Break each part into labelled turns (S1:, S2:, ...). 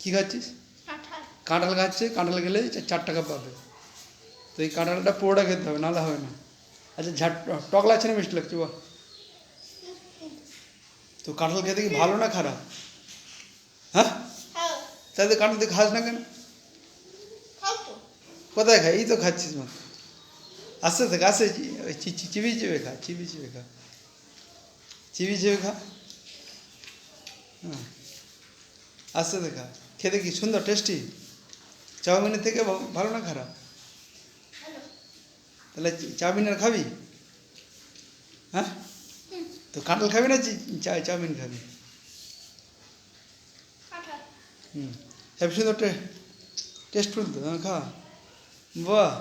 S1: কী খাচ্ছিস? কাঁঠাল খাচ্ছে। কাঁঠাল খেলে 4 টাকা পাবে। তো এই কাঁঠালটা পুরোটা খেতে হবে, নাহলে হবে না। আচ্ছা, টক লাগছে না মিষ্টি লাগছে? বাহ। তো কাঁঠাল খেতে কি ভালো না খারাপ? হ্যাঁ, তাহলে কাঁঠাল তুই খাস না কেন? কোথায় খাই? এই তো খাচ্ছিস মাত্র। আস্তে থেকে আসে, চিবি চিবে খা, চিবি চিবে খা, চিবি চিবে খা। হ্যাঁ, আস্তে খা। খেতে কি সুন্দর, টেস্টি। চাউমিনের থেকে ভালো না খারাপ? তাহলে চাউমিন আর খাবি? হ্যাঁ, তো কাঁঠাল খাবি না চাউমিন খাবি? হুম, হেবি সুন্দর টেস্টফুল তো। হ্যাঁ, খা। বাহ,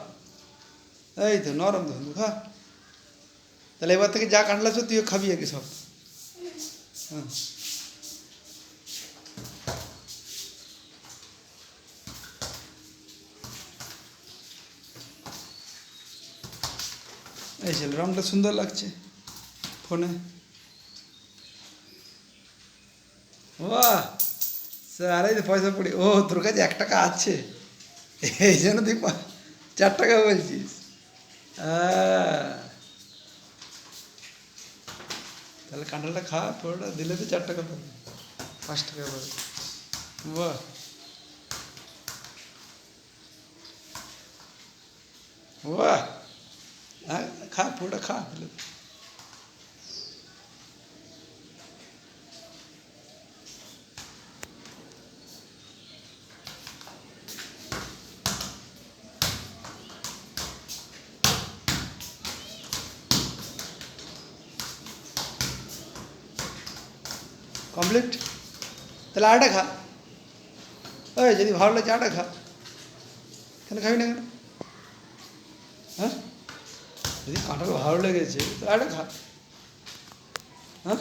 S1: এই তো নরম তো, খা। তাহলে এবার থেকে যা কাঁঠাল আছে তুইও খাবি আগে সব। হ্যাঁ, এই ছেলে রংটা সুন্দর লাগছে ফোনে। বাহ স্যার, আরে পয়সা পড়ি। ও, তোর কাছে 1 টাকা আছে, এই জন্য তুই 4 টাকা বলছিস। তাহলে কাঁঠালটা খা, পুরোটা দিলে তো 4 টাকা পাবে, 5 টাকা পাবে। বাহ, বাহ। হ্যাঁ, খা, পুরোটা খা দিলে। কমপ্লিট। তাহলে আটা খা। ওই, যদি ভালো লাগছে আটা খা। কেন খাবি না কেন? হ্যাঁ, যদি কাঁঠাল ভালো লেগেছে তো আটা খা। হ্যাঁ।